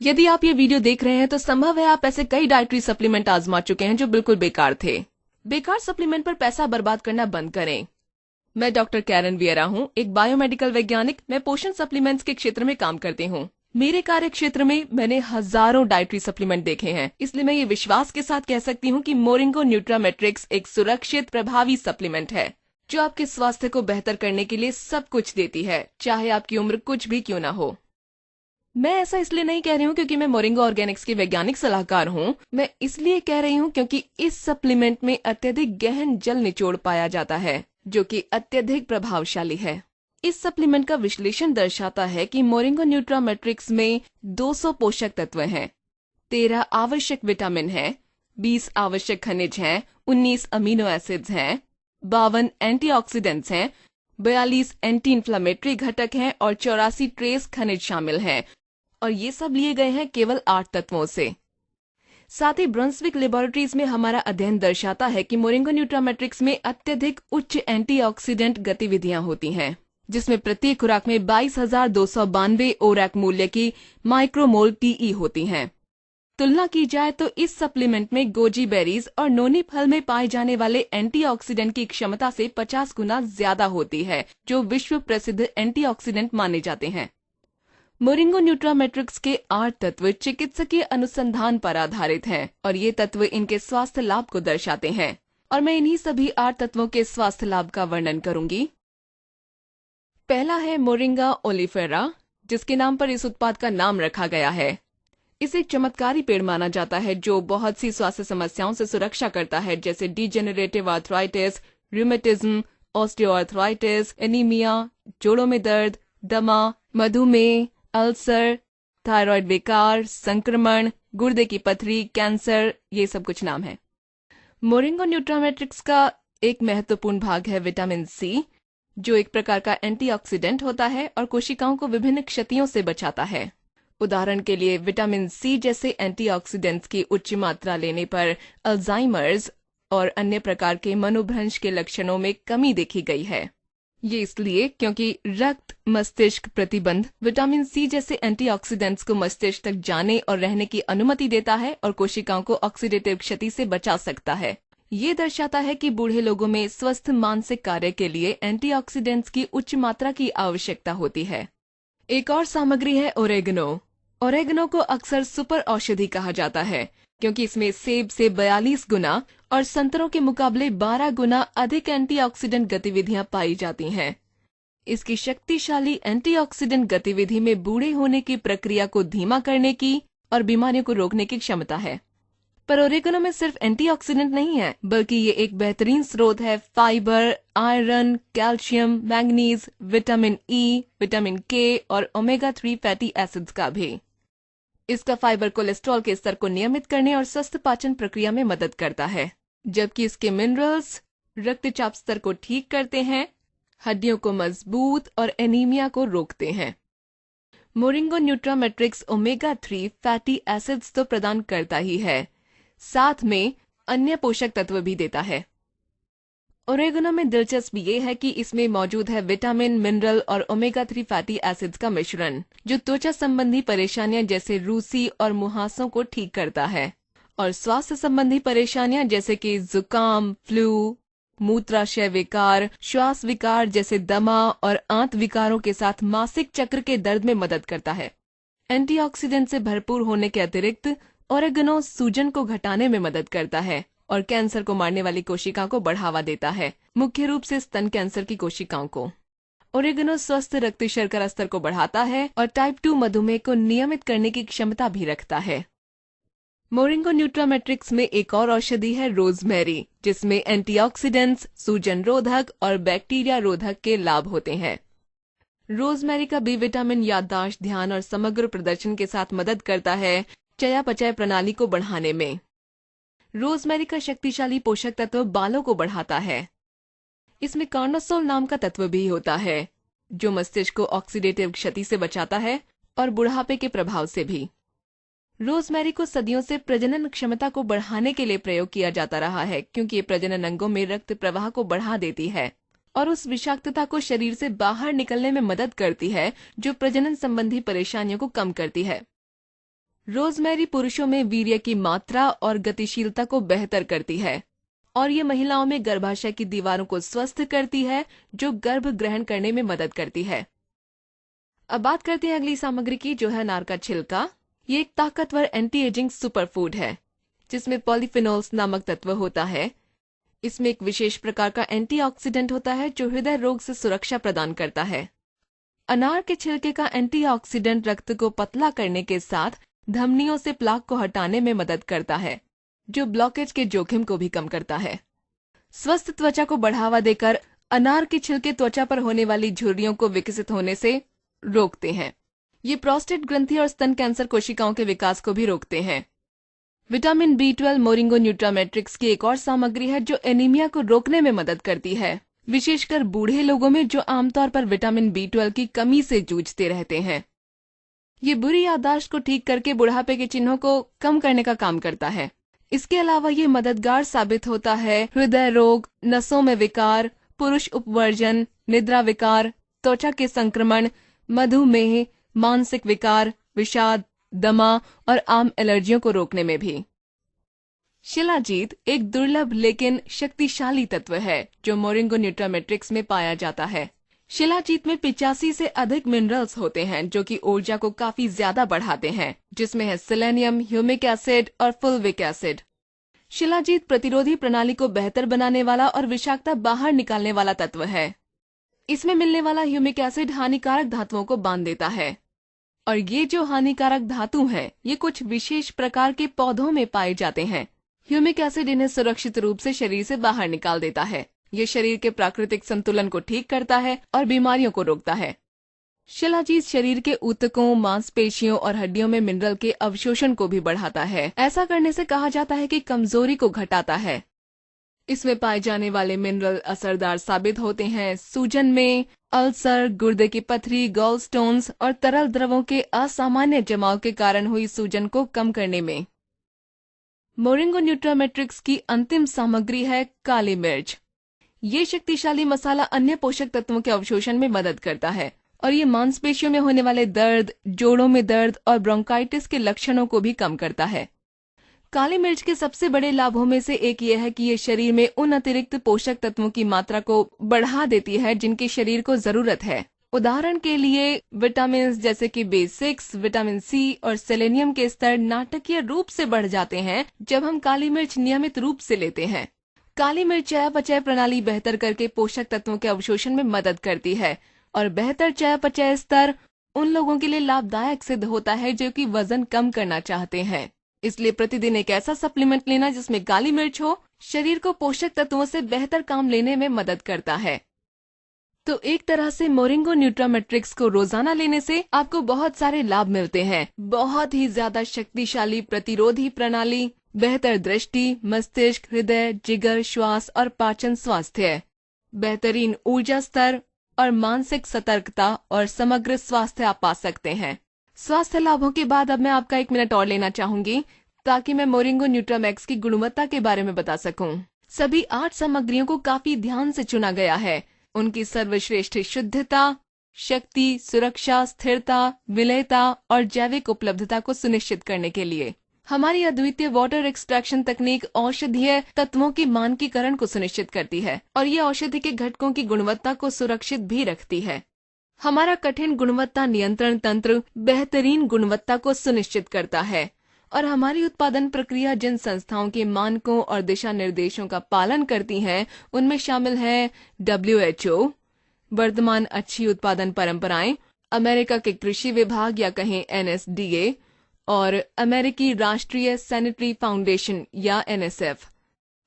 यदि आप ये वीडियो देख रहे हैं तो संभव है आप ऐसे कई डाइटरी सप्लीमेंट आजमा चुके हैं जो बिल्कुल बेकार थे। बेकार सप्लीमेंट पर पैसा बर्बाद करना बंद करें। मैं डॉक्टर कैरन वियरा हूँ, एक बायोमेडिकल वैज्ञानिक। मैं पोषण सप्लीमेंट्स के क्षेत्र में काम करती हूँ। मेरे कार्य क्षेत्र में मैंने हजारों डाइटरी सप्लीमेंट देखे हैं, इसलिए मैं ये विश्वास के साथ कह सकती हूँ कि मोरिंगो न्यूट्रामेट्रिक्स एक सुरक्षित प्रभावी सप्लीमेंट है जो आपके स्वास्थ्य को बेहतर करने के लिए सब कुछ देती है, चाहे आपकी उम्र कुछ भी क्यों ना हो। मैं ऐसा इसलिए नहीं कह रही हूँ क्योंकि मैं मोरिंगो ऑर्गेनिक्स की वैज्ञानिक सलाहकार हूँ। मैं इसलिए कह रही हूँ क्योंकि इस सप्लीमेंट में अत्यधिक गहन जल निचोड़ पाया जाता है जो कि अत्यधिक प्रभावशाली है। इस सप्लीमेंट का विश्लेषण दर्शाता है कि मोरिंगो न्यूट्रामेट्रिक्स में 200 पोषक तत्व हैं, 13 आवश्यक विटामिन हैं, 20 आवश्यक खनिज हैं, 19 अमीनो एसिड्स हैं, 52 एंटीऑक्सीडेंट्स हैं, 42 एंटी इन्फ्लामेटरी घटक हैं और 84 ट्रेस खनिज शामिल हैं। और ये सब लिए गए हैं केवल 8 तत्वों से। साथ ही ब्रंसविक लेबोरेटरीज में हमारा अध्ययन दर्शाता है कि मोरिंगो न्यूट्रामेट्रिक्स में अत्यधिक उच्च एंटीऑक्सीडेंट गतिविधियां होती हैं, जिसमें प्रत्येक खुराक में 22,292 ओरैक मूल्य की माइक्रोमोल टीई होती हैं। तुलना की जाए तो इस सप्लीमेंट में गोजी बेरीज और नोनी फल में पाए जाने वाले एंटीऑक्सीडेंट की क्षमता से 50 गुना ज्यादा होती है, जो विश्व प्रसिद्ध एंटीऑक्सीडेंट माने जाते हैं। मोरिंगो न्यूट्रामेट्रिक्स के 8 तत्व चिकित्सकीय अनुसंधान पर आधारित हैं और ये तत्व इनके स्वास्थ्य लाभ को दर्शाते हैं, और मैं इन्हीं सभी 8 तत्वों के स्वास्थ्य लाभ का वर्णन करूंगी। पहला है मोरिंगा ओलिफेरा, जिसके नाम पर इस उत्पाद का नाम रखा गया है। इसे एक चमत्कारी पेड़ माना जाता है जो बहुत सी स्वास्थ्य समस्याओं से सुरक्षा करता है, जैसे degenerative arthritis, rheumatism, osteoarthritis, anaemia, जोड़ों में दर्द, दमा, मधुमेह, अल्सर, थायराइड विकार, संक्रमण, गुर्दे की पथरी, कैंसर, ये सब कुछ नाम है। मोरिंगो न्यूट्रामेट्रिक्स का एक महत्वपूर्ण भाग है विटामिन सी, जो एक प्रकार का एंटीऑक्सीडेंट होता है और कोशिकाओं को विभिन्न क्षतियों से बचाता है। उदाहरण के लिए विटामिन सी जैसे एंटीऑक्सीडेंट्स की उच्च मात्रा लेने पर अल्जाइमर्स और अन्य प्रकार के मनोभ्रंश के लक्षणों में कमी देखी गई है। ये इसलिए क्योंकि रक्त मस्तिष्क प्रतिबंध विटामिन सी जैसे एंटीऑक्सीडेंट्स को मस्तिष्क तक जाने और रहने की अनुमति देता है और कोशिकाओं को ऑक्सीडेटिव क्षति से बचा सकता है। ये दर्शाता है कि बूढ़े लोगों में स्वस्थ मानसिक कार्य के लिए एंटीऑक्सीडेंट्स की उच्च मात्रा की आवश्यकता होती है। एक और सामग्री है ओरेगनो। ओरेगनो को अक्सर सुपर औषधि कहा जाता है क्योंकि इसमें सेब से 42 गुना और संतरों के मुकाबले 12 गुना अधिक एंटीऑक्सीडेंट गतिविधियां पाई जाती हैं। इसकी शक्तिशाली एंटीऑक्सीडेंट गतिविधि में बूढ़े होने की प्रक्रिया को धीमा करने की और बीमारियों को रोकने की क्षमता है। पर ओरेगनो में सिर्फ एंटीऑक्सीडेंट नहीं है, बल्कि ये एक बेहतरीन स्रोत है fibre, iron, calcium, manganese, vitamin E, vitamin के और ओमेगा 3 फैटी एसिड्स का भी। इसका फाइबर कोलेस्ट्रॉल के स्तर को नियमित करने और स्वस्थ पाचन प्रक्रिया में मदद करता है, जबकि इसके मिनरल्स रक्तचाप स्तर को ठीक करते हैं, हड्डियों को मजबूत और एनीमिया को रोकते हैं। मोरिंगो न्यूट्रामेट्रिक्स ओमेगा 3 फैटी एसिड्स तो प्रदान करता ही है, साथ में अन्य पोषक तत्व भी देता है। ओरेगनो में दिलचस्प ये है कि इसमें मौजूद है विटामिन, मिनरल और ओमेगा 3 फैटी एसिड्स का मिश्रण, जो त्वचा संबंधी परेशानियां जैसे रूसी और मुहासों को ठीक करता है और स्वास्थ्य संबंधी परेशानियां जैसे कि जुकाम, फ्लू, मूत्राशय विकार, श्वास विकार जैसे दमा और आंत विकारों के साथ मासिक चक्र के दर्द में मदद करता है। एंटीऑक्सीडेंट से भरपूर होने के अतिरिक्त ओरेगनो सूजन को घटाने में मदद करता है और कैंसर को मारने वाली कोशिकाओं को बढ़ावा देता है, मुख्य रूप से स्तन कैंसर की कोशिकाओं को। ओरेगनो स्वस्थ रक्त शर्करा स्तर को बढ़ाता है और टाइप 2 मधुमेह को नियमित करने की क्षमता भी रखता है। मोरिंगो न्यूट्रामेट्रिक्स में एक और औषधि है रोजमेरी, जिसमें एंटीऑक्सीडेंट्स, सूजन रोधक और बैक्टीरिया रोधक के लाभ होते हैं। रोजमेरी का बी विटामिन याददाश्त, ध्यान और समग्र प्रदर्शन के साथ मदद करता है चयापचय प्रणाली को बढ़ाने में। रोजमेरी का शक्तिशाली पोषक तत्व बालों को बढ़ाता है। इसमें कार्नोसोल नाम का तत्व भी होता है जो मस्तिष्क को ऑक्सीडेटिव क्षति से बचाता है और बुढ़ापे के प्रभाव से भी। रोजमेरी को सदियों से प्रजनन क्षमता को बढ़ाने के लिए प्रयोग किया जाता रहा है, क्योंकि ये प्रजनन अंगों में रक्त प्रवाह को बढ़ा देती है और उस विषाक्तता को शरीर से बाहर निकलने में मदद करती है जो प्रजनन संबंधी परेशानियों को कम करती है। रोजमेरी पुरुषों में वीर्य की मात्रा और गतिशीलता को बेहतर करती है और ये महिलाओं में गर्भाशय की दीवारों को स्वस्थ करती है, जो गर्भ ग्रहण करने में मदद करती है। अब बात करते हैं अगली सामग्री की, जो है अनार का छिलका। ये एक ताकतवर एंटी एजिंग सुपरफूड है जिसमें पॉलीफिनोल्स नामक तत्व होता है। इसमें एक विशेष प्रकार का एंटीऑक्सीडेंट होता है जो हृदय रोग से सुरक्षा प्रदान करता है। अनार के छिलके का एंटीऑक्सीडेंट रक्त को पतला करने के साथ धमनियों से प्लाक को हटाने में मदद करता है, जो ब्लॉकेज के जोखिम को भी कम करता है। स्वस्थ त्वचा को बढ़ावा देकर अनार के छिलके त्वचा पर होने वाली झुर्रियों को विकसित होने से रोकते हैं। ये प्रोस्टेट ग्रंथि और स्तन कैंसर कोशिकाओं के विकास को भी रोकते हैं। विटामिन B12 मोरिंगो न्यूट्रामेट्रिक्स की एक और सामग्री है जो एनीमिया को रोकने में मदद करती है, विशेषकर बूढ़े लोगों में जो आमतौर पर विटामिन B12 की कमी से जूझते रहते हैं। ये बुरी याददाश्त को ठीक करके बुढ़ापे के चिन्हों को कम करने का काम करता है। इसके अलावा ये मददगार साबित होता है हृदय रोग, नसों में विकार, पुरुष उपवर्जन, निद्रा विकार, त्वचा के संक्रमण, मधुमेह, मानसिक विकार, विषाद, दमा और आम एलर्जियों को रोकने में भी। शिलाजीत एक दुर्लभ लेकिन शक्तिशाली तत्व है जो मोरिंगो न्यूट्रामेट्रिक्स में पाया जाता है। शिलाजीत में 85 से अधिक मिनरल्स होते हैं जो कि ऊर्जा को काफी ज्यादा बढ़ाते हैं, जिसमें है सेलेनियम, ह्यूमिक एसिड और फुल्विक एसिड। शिलाजीत प्रतिरोधी प्रणाली को बेहतर बनाने वाला और विषाक्तता बाहर निकालने वाला तत्व है। इसमें मिलने वाला ह्यूमिक एसिड हानिकारक धातुओं को बांध देता है और ये जो हानिकारक धातु हैं, ये कुछ विशेष प्रकार के पौधों में पाए जाते हैं। ह्यूमिक एसिड इन्हें सुरक्षित रूप से शरीर से बाहर निकाल देता है। ये शरीर के प्राकृतिक संतुलन को ठीक करता है और बीमारियों को रोकता है। शिलाजीत शरीर के ऊतकों, मांसपेशियों और हड्डियों में मिनरल के अवशोषण को भी बढ़ाता है। ऐसा करने से कहा जाता है कि कमजोरी को घटाता है। इसमें पाए जाने वाले मिनरल असरदार साबित होते हैं सूजन में, अल्सर, गुर्दे की पथरी, गॉल स्टोन्स और तरल द्रवों के असामान्य जमाव के कारण हुई सूजन को कम करने में। मोरिंगो न्यूट्रामेट्रिक्स की अंतिम सामग्री है काली मिर्च। ये शक्तिशाली मसाला अन्य पोषक तत्वों के अवशोषण में मदद करता है और ये मांसपेशियों में होने वाले दर्द, जोड़ों में दर्द और ब्रोंकाइटिस के लक्षणों को भी कम करता है। काली मिर्च के सबसे बड़े लाभों में से एक यह है कि ये शरीर में उन अतिरिक्त पोषक तत्वों की मात्रा को बढ़ा देती है जिनकी शरीर को जरूरत है। उदाहरण के लिए विटामिन जैसे कि B6, विटामिन C और सेलेनियम के स्तर नाटकीय रूप से बढ़ जाते हैं जब हम काली मिर्च नियमित रूप से लेते हैं। काली मिर्च चयापचय प्रणाली बेहतर करके पोषक तत्वों के अवशोषण में मदद करती है और बेहतर चयापचय स्तर उन लोगों के लिए लाभदायक सिद्ध होता है जो कि वजन कम करना चाहते हैं। इसलिए प्रतिदिन एक ऐसा सप्लीमेंट लेना जिसमें काली मिर्च हो, शरीर को पोषक तत्वों से बेहतर काम लेने में मदद करता है। तो एक तरह से मोरिंगो न्यूट्रामेट्रिक्स को रोजाना लेने से आपको बहुत सारे लाभ मिलते हैं। बहुत ही ज्यादा शक्तिशाली प्रतिरोधी प्रणाली, बेहतर दृष्टि, मस्तिष्क, हृदय, जिगर, श्वास और पाचन स्वास्थ्य, बेहतरीन ऊर्जा स्तर और मानसिक सतर्कता और समग्र स्वास्थ्य आप पा सकते हैं। स्वास्थ्य लाभों के बाद अब मैं आपका 1 मिनट और लेना चाहूंगी ताकि मैं मोरिंगो न्यूट्रामैक्स की गुणवत्ता के बारे में बता सकूं। सभी 8 सामग्रियों को काफी ध्यान से चुना गया है। उनकी सर्वश्रेष्ठ शुद्धता, शक्ति, सुरक्षा, स्थिरता, विलयता और जैविक उपलब्धता को सुनिश्चित करने के लिए। हमारी अद्वितीय वाटर एक्सट्रैक्शन तकनीक औषधीय तत्वों की मानकीकरण को सुनिश्चित करती है और ये औषधि के घटकों की गुणवत्ता को सुरक्षित भी रखती है। हमारा कठिन गुणवत्ता नियंत्रण तंत्र बेहतरीन गुणवत्ता को सुनिश्चित करता है और हमारी उत्पादन प्रक्रिया जिन संस्थाओं के मानकों और दिशा निर्देशों का पालन करती है उनमें शामिल है WHO, वर्तमान अच्छी उत्पादन परंपराएं, अमेरिका के कृषि विभाग या कहें NSDA और अमेरिकी राष्ट्रीय सैनिटरी फाउंडेशन या NSF।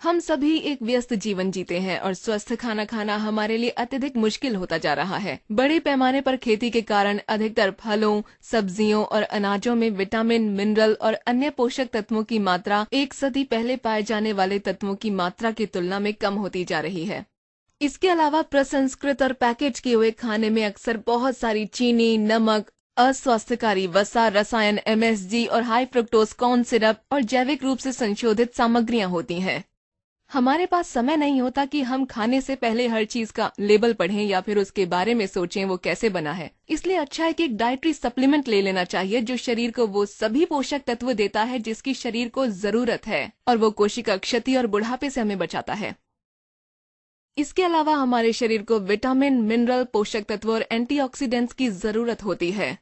हम सभी एक व्यस्त जीवन जीते हैं और स्वस्थ खाना खाना हमारे लिए अत्यधिक मुश्किल होता जा रहा है। बड़े पैमाने पर खेती के कारण अधिकतर फलों, सब्जियों और अनाजों में विटामिन, मिनरल और अन्य पोषक तत्वों की मात्रा 1 सदी पहले पाए जाने वाले तत्वों की मात्रा की तुलना में कम होती जा रही है। इसके अलावा प्रसंस्कृत और पैकेज किए हुए खाने में अक्सर बहुत सारी चीनी, नमक, अस्वास्थ्यकारी वसा, रसायन, MSG और हाई फ्रुक्टोज कॉर्न सिरप और जैविक रूप से संशोधित सामग्रियां होती हैं। हमारे पास समय नहीं होता कि हम खाने से पहले हर चीज का लेबल पढ़ें या फिर उसके बारे में सोचें वो कैसे बना है। इसलिए अच्छा है कि एक डाइटरी सप्लीमेंट ले लेना चाहिए जो शरीर को वो सभी पोषक तत्व देता है जिसकी शरीर को जरूरत है, और वो कोशिका क्षति और बुढ़ापे से हमें बचाता है। इसके अलावा हमारे शरीर को विटामिन, मिनरल, पोषक तत्व और एंटीऑक्सीडेंट्स की जरूरत होती है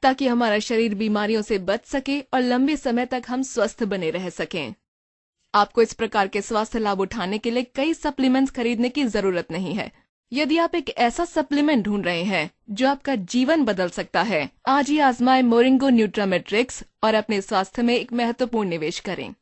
ताकि हमारा शरीर बीमारियों से बच सके और लंबे समय तक हम स्वस्थ बने रह सकें। आपको इस प्रकार के स्वास्थ्य लाभ उठाने के लिए कई सप्लीमेंट्स खरीदने की जरूरत नहीं है। यदि आप एक ऐसा सप्लीमेंट ढूंढ रहे हैं जो आपका जीवन बदल सकता है, आज ही आजमाएं मोरिंगो न्यूट्रामेट्रिक्स और अपने स्वास्थ्य में एक महत्वपूर्ण निवेश करें।